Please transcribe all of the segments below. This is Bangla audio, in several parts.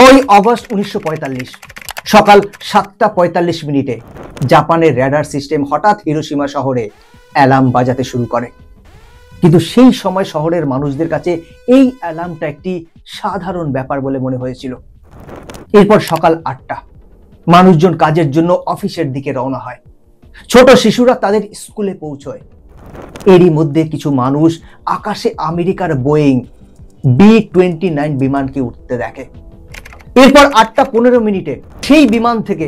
9 আগস্ট 1945 সকাল 7:45 জাপানের রেডার সিস্টেম হঠাৎ হিরোশিমা শহরে অ্যালার্ম বাজাতে শুরু করে। কিন্তু সেই সময় শহরের মানুষদের কাছে এই অ্যালার্মটা একটি সাধারণ ব্যাপার বলে মনে হয়েছিল। এরপর সকাল 8টা মানুষজন কাজের জন্য অফিসের দিকে রওনা হয়। ছোট শিশুরা তাদের স্কুলে পৌঁছয়। এরই মধ্যে কিছু মানুষ আকাশে আমেরিকার বোয়িং B-29 বিমানকে উঠতে দেখে। এরপর 8:15 সেই বিমান থেকে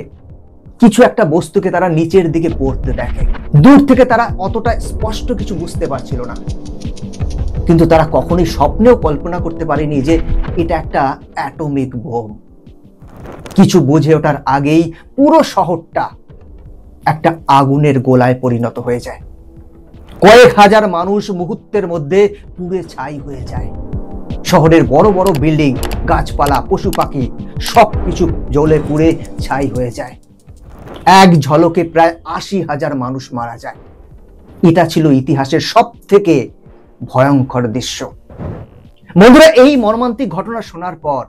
কিছু একটা বস্তুকে তারা নিচের দিকে পড়তে দেখে। দূর থেকে তারা অতটা স্পষ্ট কিছু বুঝতে পারছিল না, কিন্তু তারা কখনোই স্বপ্নেও কল্পনা করতে পারেনি যে এটা একটা অ্যাটমিক বোম। কিছু বুঝে ওঠার আগেই পুরো শহরটা একটা আগুনের গোলায় পরিণত হয়ে যায়। কয়েক হাজার মানুষ মুহূর্তের মধ্যে পুড়ে ছাই হয়ে যায়। শহরের বড় বড় বিল্ডিং, গাছপালা, পশু পাখি সবকিছু জ্বলে পুড়ে ছাই হয়ে যায়। এক ঝলকে প্রায় 80,000 মানুষ মারা যায়। এটা ছিল ইতিহাসের সবথেকে ভয়ঙ্কর দৃশ্য। বন্ধুরা, এই মর্মান্তিক ঘটনা শোনার পর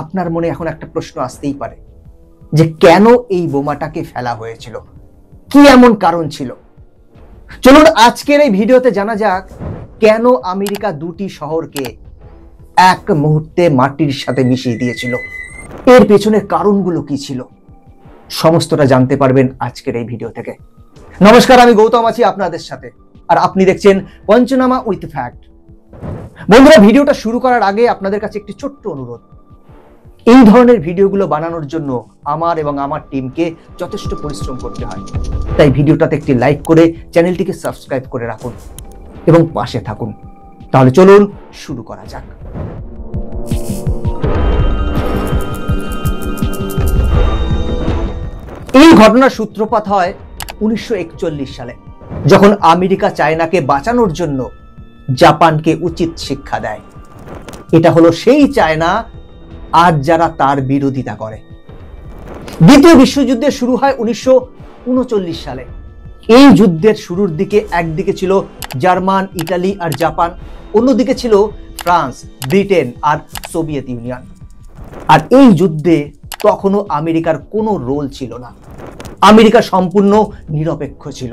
আপনার মনে এখন একটা প্রশ্ন আসতেই পারে যে কেন এই বোমাটাকে ফেলা হয়েছিল, কি এমন কারণ ছিল। চলুন আজকের এই ভিডিওতে জানা যাক কেন আমেরিকা দুটি শহরকে এক মুহূর্তে মাটির সাথে মিশিয়ে দিয়েছিল, এর পেছনের কারণগুলো কি ছিল। সমস্তটা জানতে পারবেন আজকের এই ভিডিও থেকে। নমস্কার, আমি গৌতম আছি আপনাদের সাথে, আর আপনি দেখছেন পঞ্চনামা উইথ ফ্যাক্ট। বন্ধুরা, ভিডিওটা শুরু করার আগে আপনাদের কাছে একটি ছোট্ট অনুরোধ। এই ধরনের ভিডিওগুলো বানানোর জন্য আমার এবং আমার টিমকে যথেষ্ট পরিশ্রম করতে হয়, তাই ভিডিওটাতে একটি লাইক করে চ্যানেলটিকে সাবস্ক্রাইব করে রাখুন এবং পাশে থাকুন। তাহলে চলুন শুরু করা যাক। এই ঘটনার সূত্রপাত হয় 1941 সালে, যখন আমেরিকা চায়নাকে বাঁচানোর জন্য জাপানকে উচিত শিক্ষা দেয়। এটা হলো সেই চায়না আজ যারা তার বিরোধিতা করে। দ্বিতীয় বিশ্বযুদ্ধ শুরু হয় 1939 সালে। এই যুদ্ধের শুরুর দিকে একদিকে ছিল জার্মান, ইটালি আর জাপান, অন্যদিকে ছিল ফ্রান্স, ব্রিটেন আর সোভিয়েত ইউনিয়ন। আর এই যুদ্ধে তখনও আমেরিকার কোনো রোল ছিল না। আমেরিকা সম্পূর্ণ নিরপেক্ষ ছিল।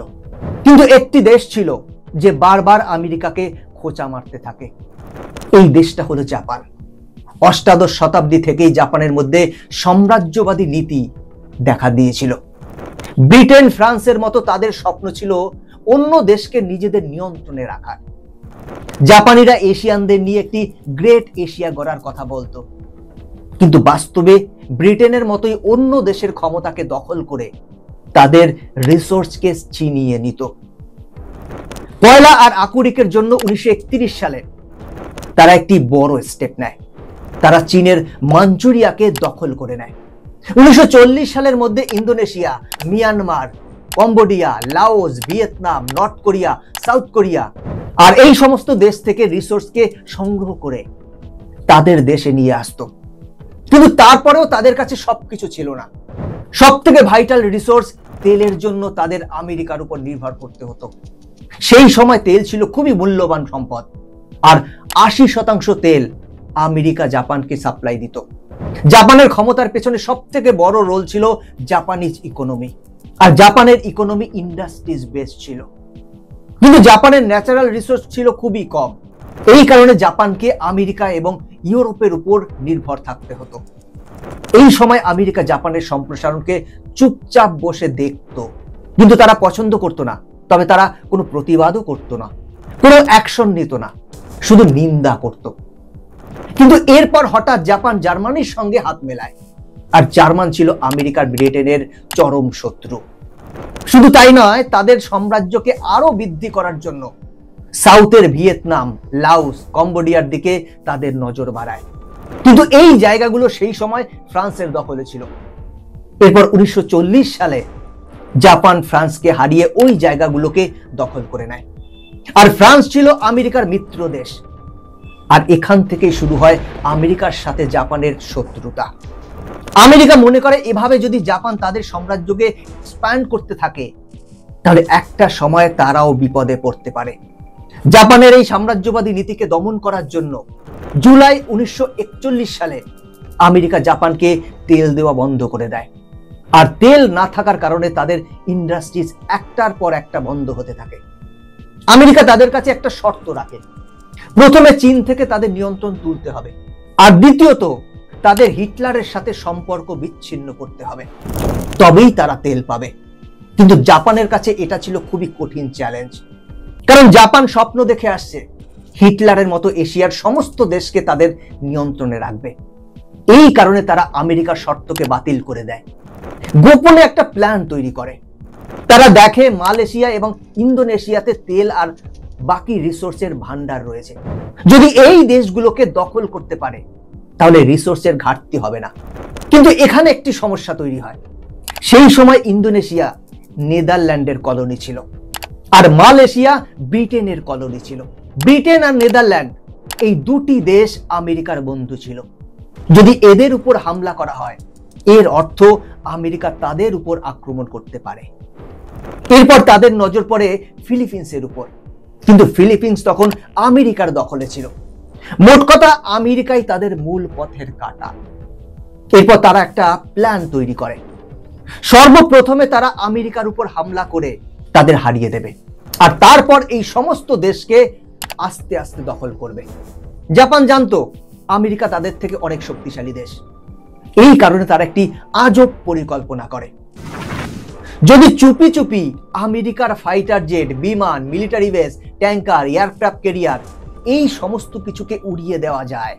কিন্তু একটি দেশ ছিল যে বারবার আমেরিকাকে খোঁচা মারতে থাকে। এই দেশটা হলো জাপান। অষ্টাদশ শতাব্দী থেকেই জাপানের মধ্যে সাম্রাজ্যবাদী নীতি দেখা দিয়েছিল। ব্রিটেন, ফ্রান্সের মতো তাদের স্বপ্ন ছিল অন্য দেশকে নিজেদের নিয়ন্ত্রণে রাখার। জাপানিরা এশিয়ানদের নিয়ে একটি গ্রেট এশিয়া গড়ার কথা বলতো, কিন্তু বাস্তবে ব্রিটেনের মতোই অন্য দেশের ক্ষমতাকে দখল করে তাদের রিসোর্সকে ছিনিয়ে নিত। কয়লা আর আকরিকের জন্য 1931 সালে তারা একটি বড় স্টেপ নেয়। তারা চীনের মাঞ্চুরিয়াকে দখল করে নেয়। 1940 সালের মধ্যে Indonesia, Myanmar, Cambodia, Laos, Vietnam, North Korea, South Korea আর এই সমস্ত দেশ থেকে রিসোর্সকে সংগ্রহ করে তাদের দেশে নিয়ে আসতো। কিন্তু তারপরেও তাদের কাছে সবকিছু ছিল না। সব থেকে ভাইটাল রিসোর্স তেলের জন্য তাদের আমেরিকার উপর নির্ভর করতে হতো। সেই সময় তেল ছিল খুবই মূল্যবান সম্পদ, আর 80% তেল আমেরিকা জাপানকে সাপ্লাই দিত। জাপানের ক্ষমতার পেছনে সব থেকে বড় রোল ছিল জাপানিজ ইকোনমি, আর জাপানের ইকোনমি ইন্ডাস্ট্রিজ বেস ছিল। কিন্তু জাপানের ন্যাচারাল রিসোর্স ছিল খুবই কম। এই কারণে জাপানকে আমেরিকা এবং ইউরোপের উপর নির্ভর থাকতে হতো। এই সময় আমেরিকা জাপানের সম্প্রসারণকে চুপচাপ বসে দেখতো, কিন্তু তারা পছন্দ করতো না। তবে তারা কোনো প্রতিবাদও করতো না, কোনো অ্যাকশন নিত না, শুধু নিন্দা করত। কিন্তু এরপর হঠাৎ জাপান জার্মানির সঙ্গে হাত মেলায়, আর জার্মান ছিল আমেরিকার, ব্রিটেনের চরম শত্রু। শুধু তাই নয়, তাদের সাম্রাজ্যকে আরো বৃদ্ধি করার জন্য সাউথের ভিয়েতনাম, লাওস, কম্বোডিয়ার দিকে তাদের নজর বাড়ায়। কিন্তু এই জায়গাগুলো সেই সময় ফ্রান্সের দখলে ছিল। এরপর 1940 সালে জাপান ফ্রান্সকে হারিয়ে ওই জায়গাগুলোকে দখল করে নেয়। আর ফ্রান্স ছিল আমেরিকার মিত্র দেশ। আর এখান থেকেই শুরু হয় আমেরিকার সাথে জাপানের শত্রুতা। আমেরিকা মনে করে এভাবে যদি জাপান তাদের সাম্রাজ্যকে এক্সপ্যান্ড করতে থাকে, তাহলে একটা সময় তারাও বিপদে পড়তে পারে। জাপানের এই সাম্রাজ্যবাদী নীতিকে দমন করার জন্য জুলাই 1941 সালে আমেরিকা জাপানকে তেল দেওয়া বন্ধ করে দেয়। আর তেল না থাকার কারণে তাদের ইন্ডাস্ট্রিজ একটার পর একটা বন্ধ হতে থাকে। আমেরিকা তাদের কাছে একটা শর্ত রাখে, প্রথমে চীন থেকে তাদের নিয়ন্ত্রণ তুলতে হবে, আর দ্বিতীয়ত তাদের হিটলারের সাথে সম্পর্ক বিচ্ছিন্ন করতে হবে, তবেই তারা তেল পাবে। কিন্তু জাপানের কাছে এটা ছিল খুবই কঠিন চ্যালেঞ্জ, কারণ জাপান স্বপ্ন দেখে আসছে হিটলারের মতো এশিয়ার সমস্ত দেশকে তাদের নিয়ন্ত্রণে রাখবে। এই কারণে তারা আমেরিকার শর্তকে বাতিল করে দেয়, গোপনে একটা প্ল্যান তৈরি করে। তারা দেখে মালয়েশিয়া এবং ইন্দোনেশিয়াতে তেল আর বাকি রিসোর্সের ভান্ডার রয়েছে, যদি এই দেশগুলোকে দখল করতে পারে তাহলে রিসোর্সের ঘাটতি হবে না। কিন্তু এখানে একটি সমস্যা তৈরি হয়, সেই সময় ইন্দোনেশিয়া নেদারল্যান্ডের কলোনি ছিল আর মালয়েশিয়া ব্রিটেনের কলোনি ছিল। ব্রিটেন আর নেদারল্যান্ড এই দুটি দেশ আমেরিকার বন্ধু ছিল। যদি এদের উপর হামলা করা হয় এর অর্থ আমেরিকা তাদের উপর আক্রমণ করতে পারে। এরপর তাদের নজর পড়ে ফিলিপিন্সের উপর, কিন্তু ফিলিপিন্স তখন আমেরিকার দখলে ছিল। মোট কথা আমেরিকাই তাদের মূল পথের কাঁটা। এরপর তারা একটা প্ল্যান তৈরি করে, সর্বপ্রথমে তারা আমেরিকার উপর হামলা করে তাদের হারিয়ে দেবে, আর তারপর এই সমস্ত দেশকে আস্তে আস্তে দখল করবে। জাপান জানতো আমেরিকা তাদের থেকে অনেক শক্তিশালী দেশ, এই কারণে তারা একটি আজব পরিকল্পনা করে। যদি চুপি চুপি আমেরিকার ফাইটার জেট, বিমান, military base, tanker, aircraft carrier এই সমস্ত কিছুকে উড়িয়ে দেওয়া যায়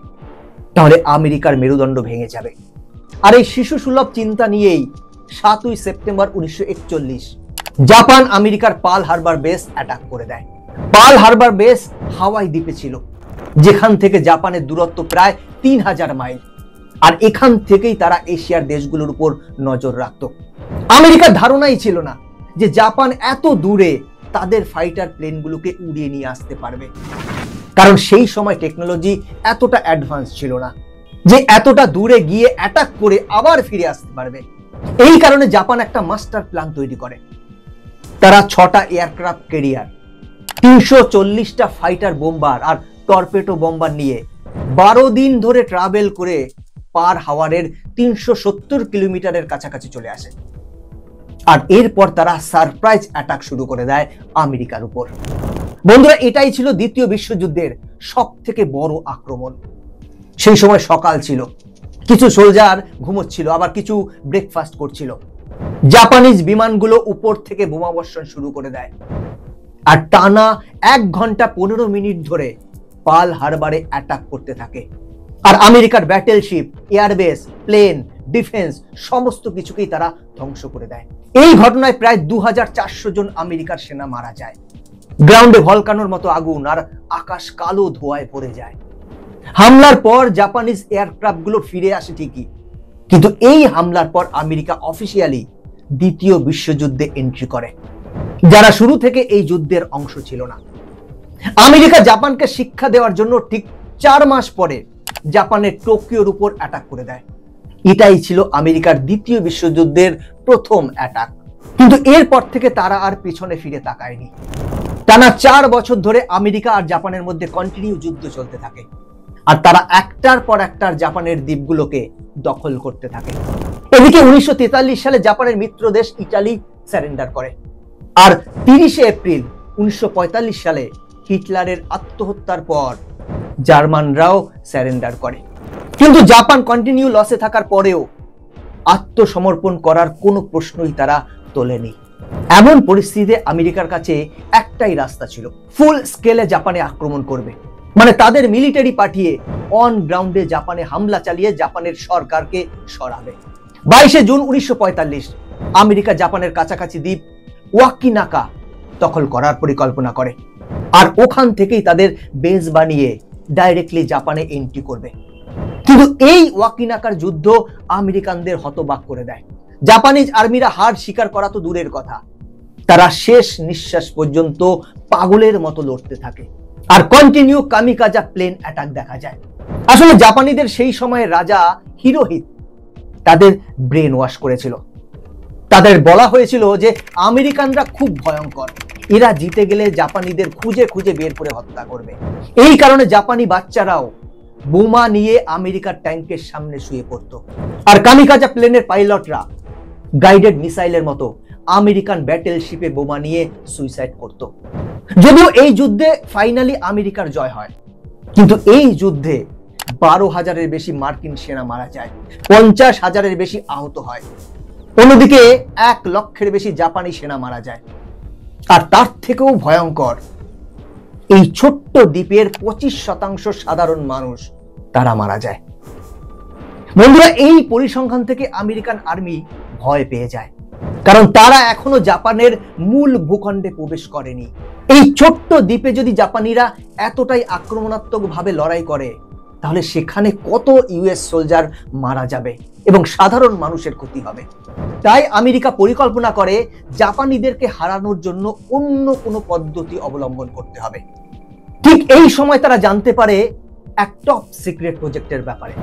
তাহলে আমেরিকার মেরুদণ্ড ভেঙে যাবে। আর এই শিশু সুলভ চিন্তা নিয়েই 7ই সেপ্টেম্বর 1941 জাপান আমেরিকার পার্ল হারবার বেস অ্যাটাক করে দেয়। পার্ল হারবার বেস হাওয়াই দ্বীপে ছিল, যেখান থেকে জাপানের দূরত্ব প্রায় 3000 মাইল, আর এখান থেকেই তারা এশিয়ার দেশগুলোর উপর নজর রাখত। আমেরিকার ধারণাই ছিল না যে জাপান এত দূরে তাদের ফাইটার প্লেনগুলোকে উড়িয়ে নিয়ে আসতে পারবে, কারণ সেই সময় টেকনোলজি এতটা অ্যাডভান্স ছিল না যে এতটা দূরে গিয়ে অ্যাটাক করে আবার ফিরে আসতে পারবে। এই কারণে জাপান একটা মাস্টার প্ল্যান তৈরি করে। তারা 6টা এয়ারক্রাফট ক্যারিয়ার, 340টা ফাইটার বোম্বার আর টর্পেডো বোম্বার নিয়ে 12 দিন ধরে ট্রাভেল করে পার হাওয়ারের 370 কিলোমিটারের কাছাকাছি চলে আসে। আর এরপর তারা সারপ্রাইজ অ্যাটাক শুরু করে দেয় আমেরিকার উপর। বন্ধুরা, এটাই ছিল দ্বিতীয় বিশ্বযুদ্ধের সব থেকে বড় আক্রমণ। সেই সময় সকাল ছিল, কিছু সোলজার ঘুমোচ্ছিল, আবার কিছু ব্রেকফাস্ট করছিল। জাপানিজ বিমানগুলো উপর থেকে বোমাবর্ষণ শুরু করে দেয়, আর টানা 1 ঘন্টা 15 মিনিট ধরে পার্ল হারবারে অ্যাটাক করতে থাকে। আর আমেরিকার ব্যাটেলশিপ, এয়ারবেস, প্লেন, ডিফেন্স সমস্ত কিছুকেই তারা ধ্বংস করে দেয়। এই ঘটনায় প্রায় 2400 জন আমেরিকার সেনা মারা যায়। গ্রাউন্ডে ভলকানোর মতো আগুন, আর আকাশ কালো ধোঁয়ায় ভরে যায়। হামলার পর জাপানিজ এয়ারক্রাফটগুলো ফিরে আসে ঠিকই, কিন্তু এই হামলার পর আমেরিকা অফিসিয়ালি দ্বিতীয় বিশ্বযুদ্ধে এন্ট্রি করে, যারা শুরু থেকে এই যুদ্ধের অংশ ছিল না। আমেরিকা জাপানকে শিক্ষা দেওয়ার জন্য ঠিক 4 মাস পরে জাপানের টোকিওর উপর অ্যাটাক করে দেয়। এটাই ছিল আমেরিকার দ্বিতীয় বিশ্বযুদ্ধের প্রথম অ্যাটাক। কিন্তু এরপর থেকে তারা আর পিছনে ফিরে তাকায়নি। টানা 4 বছর ধরে আমেরিকা আর জাপানের মধ্যে কন্টিনিউ যুদ্ধ চলতে থাকে, আর তারা একটার পর একটার জাপানের দ্বীপগুলোকে দখল করতে থাকে। এদিকে 1943 সালে জাপানের মিত্র দেশ ইতালি সারেন্ডার করে, আর 30 এপ্রিল 1945 সালে হিটলারের আত্মহত্যার পর জার্মানরাও সারেন্ডার করে। কিন্তু জাপান কন্টিনিউ লসে থাকার পরেও আত্মসমর্পণ করার কোনো প্রশ্নই তারা তোলেনি। এমন পরিস্থিতিতে আমেরিকার কাছে একটাই রাস্তা ছিল, ফুল স্কেলে জাপানে আক্রমণ করবে, মানে তাদের মিলিটারি পাঠিয়ে অন গ্রাউন্ডে জাপানে হামলা চালিয়ে জাপানের সরকারকে সরাবে। 22 জুন 1945 আমেরিকা জাপানের কাছাকাছি দ্বীপ ওয়াকিনাকা দখল করার পরিকল্পনা করে, আর ওখান থেকেই তাদের বেস বানিয়ে ডাইরেক্টলি জাপানে এন্ট্রি করবে। কিন্তু এই ওয়াকিনাকার যুদ্ধ আমেরিকানদের হতবাক করে দেয়। জাপানিজ আর্মিরা হার স্বীকার করা তো দূরের কথা, তারা শেষ নিঃশ্বাস পর্যন্ত পাগলের মতো লড়তে থাকে, আর কন্টিনিউ কামিকাজা প্লেন অ্যাটাক দেখা যায়। আসলে জাপানিদের সেই সময়ের রাজা হিরোহিতো তাদের ব্রেন ওয়াশ করেছিল। তাদের বলা হয়েছিল যে আমেরিকানরা খুব ভয়ঙ্কর, এরা জিতে গেলে জাপানিদের খুঁজে খুঁজে বের করে হত্যা করবে। এই কারণে জাপানি বাচ্চারাও বোমা নিয়ে আমেরিকার ট্যাঙ্কের সামনে শুয়ে পড়ত। আর কামিকাজা প্লেনের পাইলটরা গাইডেড মিসাইলের মতো আমেরিকান ব্যাটেলশিপে বোমা নিয়ে সুইসাইড করত। যদিও এই যুদ্ধে ফাইনালি আমেরিকার জয় হয়, কিন্তু এই যুদ্ধে 12,000-এর বেশি মার্কিন সেনা মারা যায়, 50,000-এর বেশি আহত হয়। অন্যদিকে 1 লক্ষের বেশি জাপানি সেনা মারা যায়। আর তার থেকেও ভয়ঙ্কর, এই ছোট্ট দ্বীপের 25% সাধারণ মানুষ তারা মারা যায়। বন্ধুরা, এই পরিসংখ্যান থেকে আমেরিকান আর্মি ভয় পেয়ে যায়, কারণ তারা এখনো জাপানের মূল ভূখণ্ডে প্রবেশ করেনি। এই ছোট্ট দ্বীপে যদি জাপানিরা এতটাই আক্রমণাত্মকভাবে লড়াই করে, তাহলে সেখানে কত ইউএস সোলজার মারা যাবে এবং সাধারণ মানুষের ক্ষতি হবে। তাই আমেরিকা পরিকল্পনা করে জাপানিদেরকে হারানোর জন্য অন্য কোনো পদ্ধতি অবলম্বন করতে হবে। ঠিক এই সময় তারা জানতে পারে এক টপ সিক্রেট প্রজেক্টের ব্যাপারে,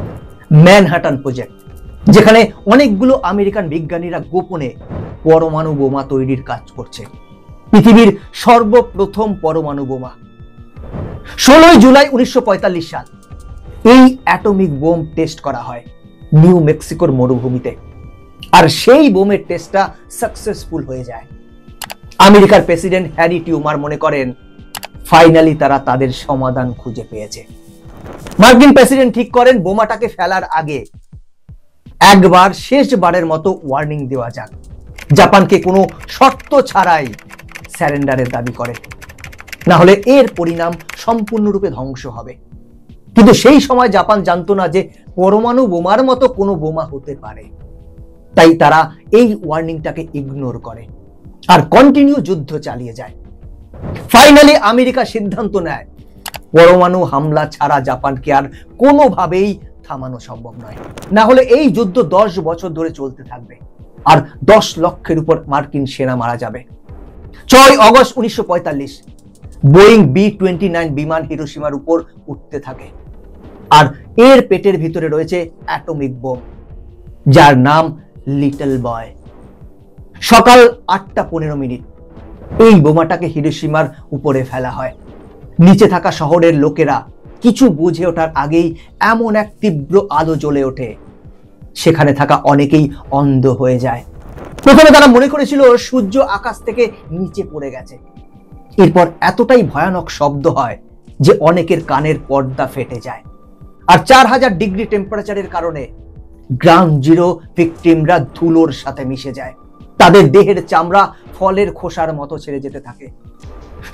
ম্যানহাটন প্রজেক্ট, যেখানে অনেকগুলো আমেরিকান বিজ্ঞানীরা গোপনে পরমাণু বোমা তৈরির কাজ করছে। পৃথিবীর সর্বপ্রথম পরমাণু বোমা 16 জুলাই 1945 সাল এই অ্যাটমিক বোম টেস্ট করা হয় নিউ মেক্সিকোর মরুভূমিতে। আর সেই বোমের টেস্টটা সাকসেসফুল হয়ে যায়। আমেরিকার প্রেসিডেন্ট হ্যারি টিউমার মনে করেন ফাইনালি তারা তাদের সমাধান খুঁজে পেয়েছে। মার্কিন প্রেসিডেন্ট ঠিক করেন বোমাটাকে ফেলার আগে একবার শেষবারের মতো ওয়ার্নিং দেওয়া যাক, জাপানকে কোনো শর্ত ছাড়াই স্যারেন্ডারের দাবি করে, না হলে এর পরিণাম সম্পূর্ণরূপে ধ্বংস হবে। কিন্তু সেই সময় জাপান জানতো না যে পরমাণু বোমার মতো কোনো বোমা হতে পারে। তাই তারা এই ওয়ার্নিংটাকে ইগনোর করে আর কন্টিনিউ যুদ্ধ চালিয়ে যায়। ফাইনালি আমেরিকা সিদ্ধান্ত নেয় পরমাণু হামলা ছাড়া জাপানকে আর কোনোভাবেই থামানো সম্ভব নয়, না হলে এই যুদ্ধ 10 বছর ধরে চলতে থাকবে আর 10 লক্ষের উপর মার্কিন সেনা মারা যাবে। 6 আগস্ট 1945 বোয়িং B-29 বিমান হিরোশিমার উপর উঠতে থাকে, আর এর পেটের ভিতরে রয়েছে অ্যাটমিক বোম, যার নাম লিটল বয়। সকাল 8:15 এই বোমাটাকে হিরোশিমার উপরে ফেলা হয়। নিচে থাকা শহরের লোকেরা কিছু বুঝে ওঠার আগেই এমন এক তীব্র আলো জ্বলে ওঠে, সেখানে থাকা অনেকেই অন্ধ হয়ে যায়। প্রথমে তারা মনে করেছিল সূর্য আকাশ থেকে নিচে পড়ে গেছে। এরপর এতটাই ভয়ানক শব্দ হয় যে অনেকের কানের পর্দা ফেটে যায়। আর 4000 ডিগ্রি টেম্পারেচারের কারণে গ্রাউন্ড জিরো ভিকটিমরা ধুলোর সাথে মিশে যায়। তাদের দেহের চামড়া ফলের খোসার মতো ছেড়ে যেতে থাকে।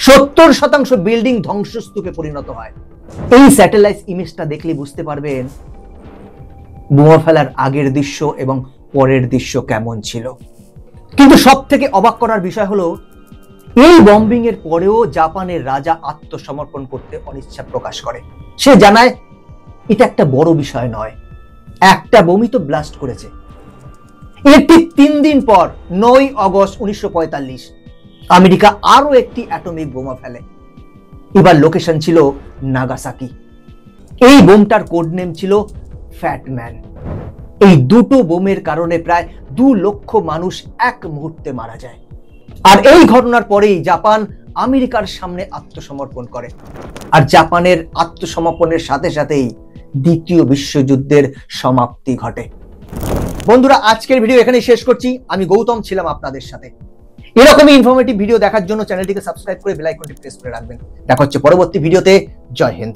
70% বিল্ডিং ধ্বংসস্তূপে পরিণত হয়। এই স্যাটেলাইট ইমেজটা দেখলে বুঝতে পারবেন বোমা ফেলার আগের দৃশ্য এবং পরের দৃশ্য কেমন ছিল। কিন্তু সব থেকে অবাক করার বিষয় হলো, এই বম্বিং এর পরেও জাপানের রাজা আত্মসমর্পণ করতে অনিচ্ছা প্রকাশ করে। সে জানায় এটা একটা বড় বিষয় নয়, একটা বোমই তো ব্লাস্ট করেছে। এর ঠিক 3 দিন পর 9 আগস্ট 1945 আমেরিকা আরো একটি অ্যাটমিক বোমা ফেলে। এবার লোকেশন ছিল নাগাসাকি। এই বোমটার কোড নেম ছিল ফ্যাট ম্যান। এই দুটো বোমের কারণে প্রায় 2 লক্ষ মানুষ এক মুহূর্তে মারা যায়। আর এই ঘটনার পরেই জাপান আমেরিকার সামনে আত্মসমর্পণ করে। আর জাপানের আত্মসমর্পণের সাথে সাথেই দ্বিতীয় বিশ্বযুদ্ধের সমাপ্তি ঘটে। বন্ধুরা, আজকের ভিডিও এখানেই শেষ করছি। আমি গৌতম ছিলাম আপনাদের সাথে। এরকমই ইনফরমেটিভ ভিডিও দেখার জন্য চ্যানেলটিকে সাবস্ক্রাইব করে বেল আইকনটি প্রেস করে রাখবেন। দেখা হচ্ছে পরবর্তী ভিডিওতে। জয় হিন্দ।